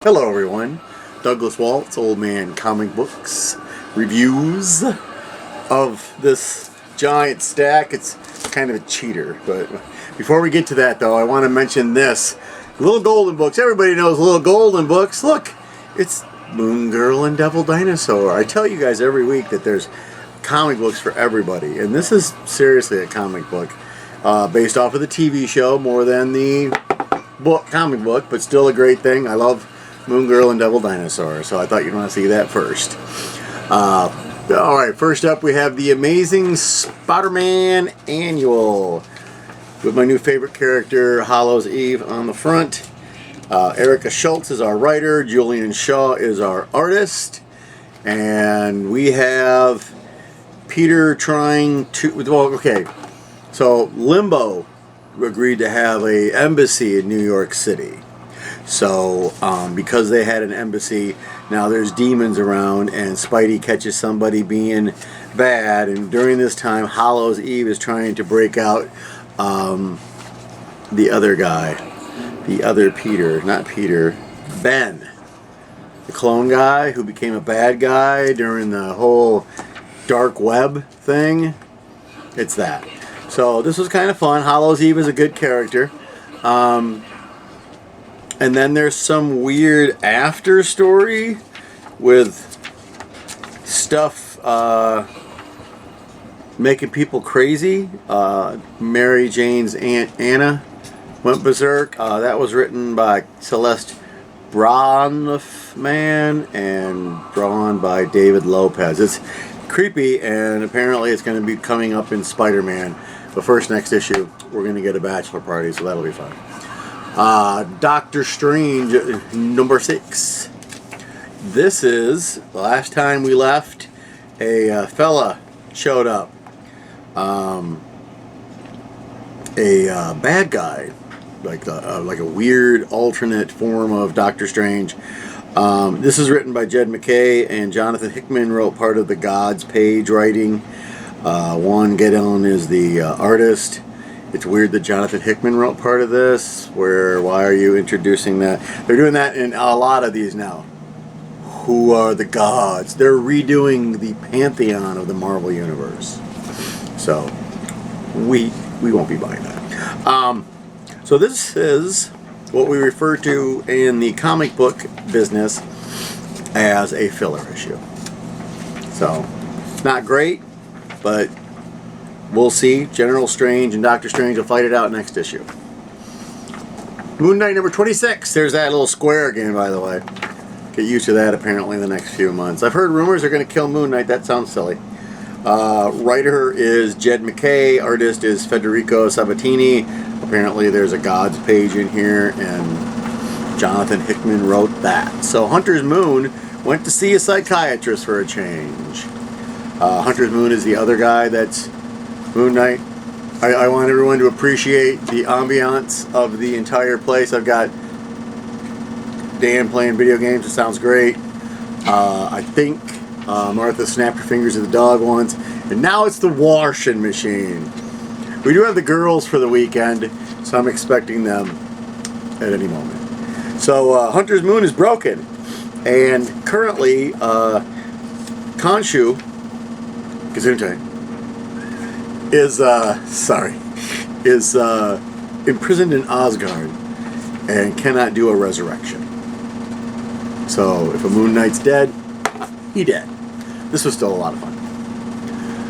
Hello everyone, Douglas Waltz, Old Man Comic Books, reviews of this giant stack. It's kind of a cheater, but before we get to that though, I want to mention this. Little Golden Books, everybody knows Little Golden Books. Look, it's Moon Girl and Devil Dinosaur. I tell you guys every week that there's comic books for everybody, and this is seriously a comic book based off of the TV show more than the comic book, but still a great thing. I love Moon Girl and Devil Dinosaur, so I thought you'd want to see that first. Alright, first up we have the Amazing Spider-Man Annual with my new favorite character, Hallows' Eve, on the front. Erica Schultz is our writer, Julian Shaw is our artist, and we have Peter trying to... Well, okay, so Limbo agreed to have an embassy in New York City. So, because they had an embassy, now there's demons around, and Spidey catches somebody being bad, and during this time, Hallows' Eve is trying to break out the other guy, the other Peter, not Peter, Ben, the clone guy who became a bad guy during the whole dark web thing. It's that. So, this was kind of fun. Hallows' Eve is a good character. And then there's some weird after story with stuff making people crazy. Mary Jane's Aunt Anna went berserk. That was written by Celeste Bronfman and drawn by David Lopez. It's creepy, and apparently it's going to be coming up in Spider-Man. But first, next issue, we're going to get a bachelor party, so that'll be fun. Doctor Strange number 6. This is the last time we left. A fella showed up. A bad guy, like a weird alternate form of Doctor Strange. This is written by Jed MacKay, and Jonathan Hickman wrote part of the Gods page writing. Juan Guedon is the artist. It's weird that Jonathan Hickman wrote part of this. Why are you introducing that? They're doing that in a lot of these now. Who are the gods? They're redoing the pantheon of the Marvel Universe. So, we won't be buying that. So this is what we refer to in the comic book business as a filler issue. So, not great, but we'll see. General Strange and Doctor Strange will fight it out next issue. Moon Knight number 26. There's that little square again, by the way. Get used to that apparently in the next few months. I've heard rumors they're going to kill Moon Knight. That sounds silly. Writer is Jed MacKay. Artist is Federico Sabatini. Apparently there's a Gods page in here, and Jonathan Hickman wrote that. So Hunter's Moon went to see a psychiatrist for a change. Hunter's Moon is the other guy that's Moon Knight. I want everyone to appreciate the ambiance of the entire place. I've got Dan playing video games. It sounds great. I think Martha snapped her fingers at the dog once. And now it's the washing machine. We do have the girls for the weekend, so I'm expecting them at any moment. So Hunter's Moon is broken. And currently, Khonshu Gesundheit is imprisoned in Asgard and cannot do a resurrection. So if a Moon Knight's dead, he dead. This was still a lot of fun.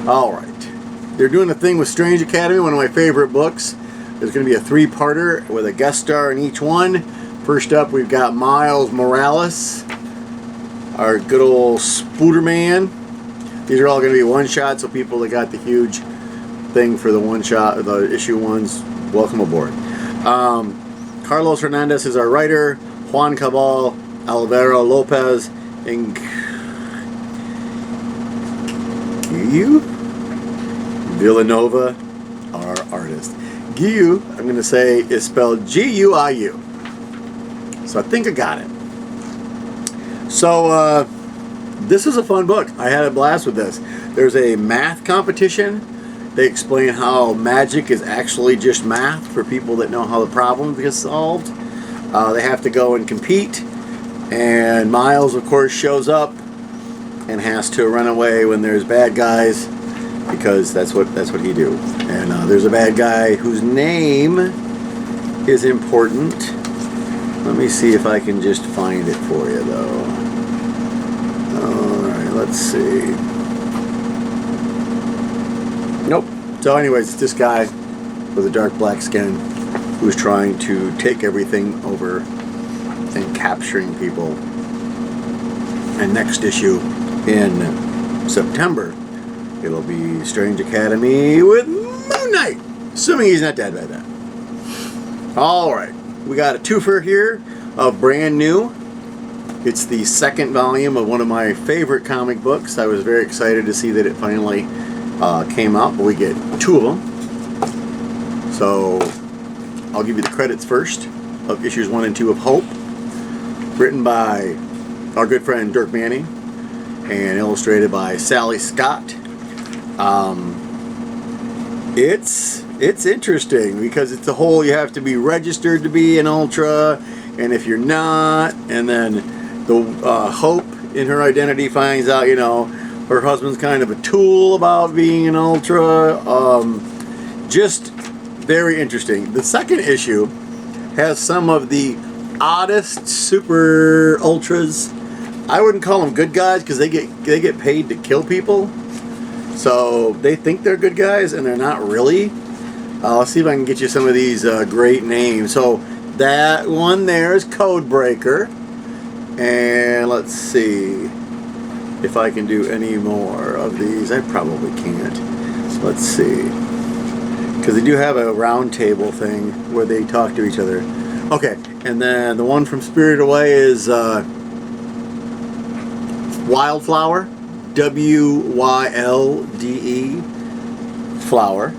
Alright. They're doing a thing with Strange Academy, one of my favorite books. There's going to be a 3-parter with a guest star in each one. First up, we've got Miles Morales, our good old Spooderman. These are all going to be one-shot, so people that got the huge thing for the one-shot, the issue ones, welcome aboard. Carlos Hernandez is our writer. Juan Cabal, Alvaro Lopez, and Guiu Villanova, our artist. Guiu, I'm going to say, is spelled G-U-I-U. So I think I got it. So, this is a fun book. I had a blast with this. There's a math competition. They explain how magic is actually just math for people that know how the problem gets solved. They have to go and compete. And Miles, of course, shows up and has to run away when there's bad guys, because that's what he do. And there's a bad guy whose name is important. Let me see if I can just find it for you, though. Alright, let's see. Nope. So anyways, it's this guy with a dark black skin who's trying to take everything over and capturing people. And next issue in September, it'll be Strange Academy with Moon Knight, assuming he's not dead by then. Alright, we got a twofer here of brand new. It's the second volume of one of my favorite comic books. I was very excited to see that it finally came out, but we get two of them. So I'll give you the credits first of issues 1 and 2 of Hope, written by our good friend Dirk Manning and illustrated by Sally Scott. It's interesting because it's the whole, you have to be registered to be an Ultra, and if you're not, and then the Hope in her identity finds out, you know, her husband's kind of a tool about being an Ultra. Just very interesting. The second issue has some of the oddest super Ultras. I wouldn't call them good guys because they get paid to kill people. So they think they're good guys and they're not really. I'll see if I can get you some of these great names. So that one there is Codebreaker. And let's see if I can do any more of these. I probably can't. So let's see. Because they do have a round table thing where they talk to each other. Okay, and then the one from Spirited Away is Wildflower. W-Y-L-D-E. Flower.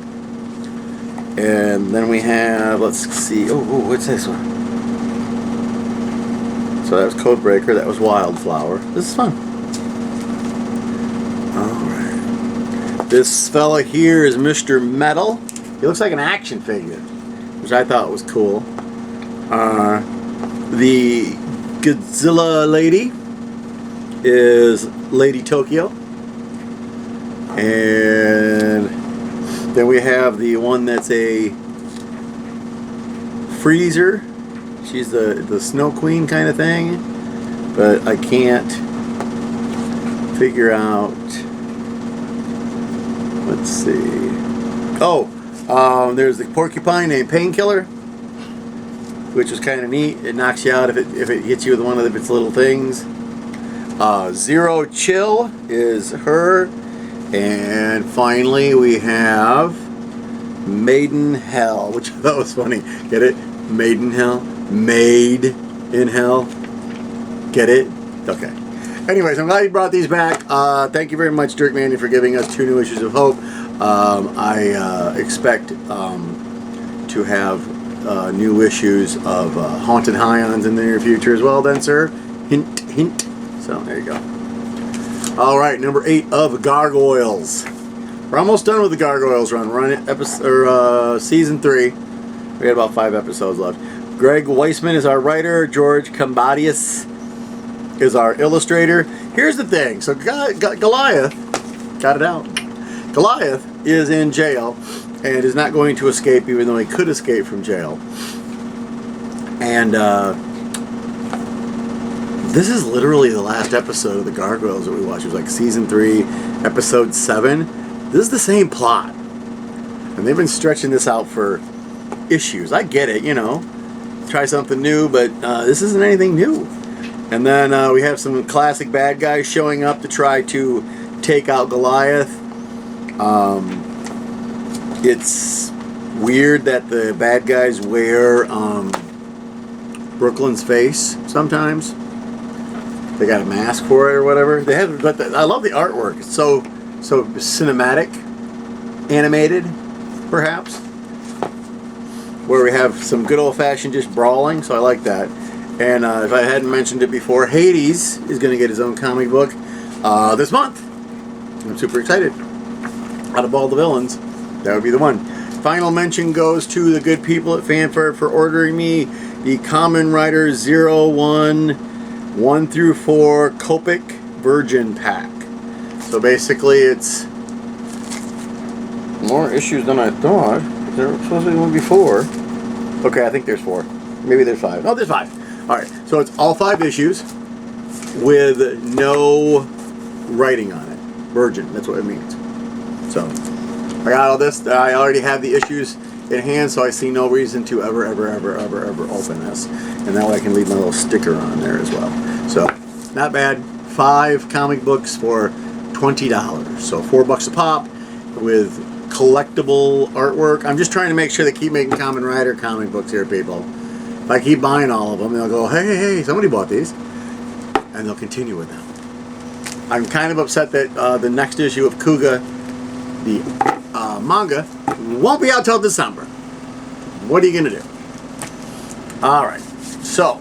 And then we have, let's see, oh, what's this one? So that was Codebreaker, that was Wildflower. This is fun. Alright. This fella here is Mr. Metal. He looks like an action figure, which I thought was cool. The Godzilla lady is Lady Tokyo. And then we have the one that's a Freezer. She's the Snow Queen kind of thing. But I can't figure out. Let's see. Oh, there's the porcupine named Painkiller, which was kind of neat. It knocks you out if it hits you with one of its little things. Zero Chill is her. And finally we have Maiden Hell, which I thought was funny. Get it? Maiden Hell? Made in Hell? Get it? Okay. Anyways, I'm glad you brought these back. Thank you very much, Dirk Manning, for giving us 2 new issues of Hope. I expect to have new issues of Haunted Highons in the near future as well then, sir. Hint, hint. So, there you go. Alright, number 8 of Gargoyles. We're almost done with the Gargoyles run. We're on season 3. We got about 5 episodes left. Greg Weisman is our writer. George Combadius is our illustrator. Here's the thing. So Goliath, got it out. Goliath is in jail and is not going to escape, even though he could escape from jail. And this is literally the last episode of the Gargoyles that we watched. It was like season 3, episode 7. This is the same plot. And they've been stretching this out for issues. I get it, you know. Try something new, but this isn't anything new. And then we have some classic bad guys showing up to try to take out Goliath. It's weird that the bad guys wear Brooklyn's face sometimes. They got a mask for it or whatever. They have, but I love the artwork. It's so cinematic, animated, perhaps. Where we have some good old-fashioned just brawling, so I like that. And if I hadn't mentioned it before, Hades is going to get his own comic book this month. I'm super excited. Out of all the villains, that would be the one. Final mention goes to the good people at Fanfare for ordering me the Kamen Rider 01 1 through 4 Copic Virgin Pack. So basically it's more issues than I thought. There was supposed to be one before. Okay, I think there's 4. Maybe there's 5. Oh, there's 5. Alright, so it's all 5 issues with no writing on it. Virgin, that's what it means. So, I got all this. I already have the issues in hand, so I see no reason to ever open this. And that way I can leave my little sticker on there as well. So, not bad. 5 comic books for $20. So, $4 a pop with collectible artwork. I'm just trying to make sure they keep making Kamen Rider comic books here, people. If I keep buying all of them, they'll go, hey, somebody bought these. And they'll continue with them. I'm kind of upset that the next issue of Kuga, the manga, won't be out till December. What are you going to do? Alright, so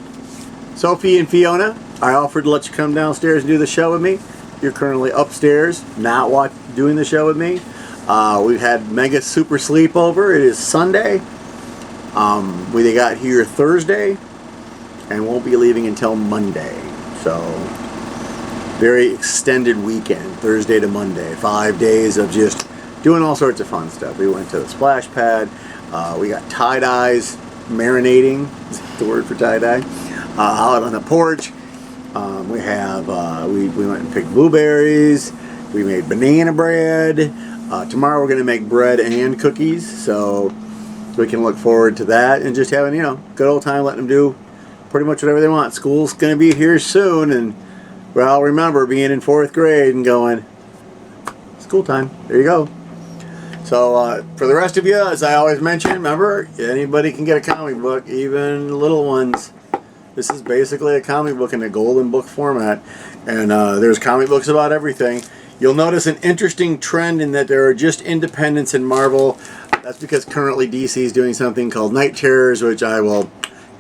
Sophie and Fiona, I offered to let you come downstairs and do the show with me. You're currently upstairs, not doing the show with me. We've had Mega Super Sleepover. It is Sunday. We got here Thursday and won't be leaving until Monday. So, very extended weekend, Thursday to Monday. 5 days of just doing all sorts of fun stuff. We went to the splash pad. We got tie-dyes marinating, is that the word for tie-dye, out on the porch. We went and picked blueberries. We made banana bread. Tomorrow we're going to make bread and cookies, so we can look forward to that and just having, good old time letting them do pretty much whatever they want. School's going to be here soon, and well, remember being in 4th grade and going, school time, there you go. So for the rest of you, as I always mention, remember, anybody can get a comic book, even little ones. This is basically a comic book in a golden book format, and there's comic books about everything. You'll notice an interesting trend in that there are just independents in Marvel. That's because currently DC is doing something called Night Terrors, which I will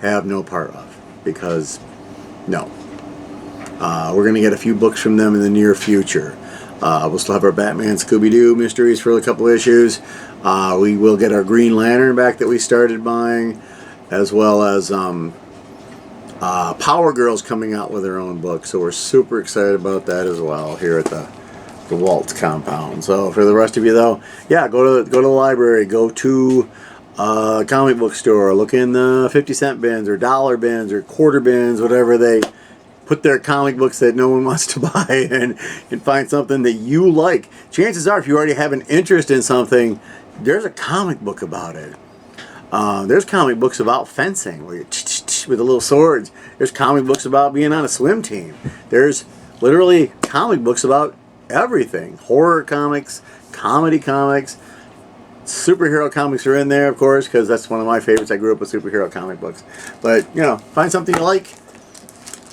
have no part of. Because, no. We're going to get a few books from them in the near future. We'll still have our Batman Scooby-Doo mysteries for a couple issues. We will get our Green Lantern back that we started buying. As well as Power Girls coming out with their own book. So we're super excited about that as well here at the Waltz compound. So for the rest of you though, yeah, go to the library, go to a comic book store, look in the 50-cent bins or dollar bins or quarter bins, whatever they put their comic books that no one wants to buy, and find something that you like. Chances are, if you already have an interest in something, there's a comic book about it. There's comic books about fencing where with the little swords. There's comic books about being on a swim team. There's literally comic books about everything. Horror comics, comedy comics, superhero comics are in there, of course, because that's one of my favorites. I grew up with superhero comic books. But, find something you like.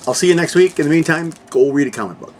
I'll see you next week. In the meantime, go read a comic book.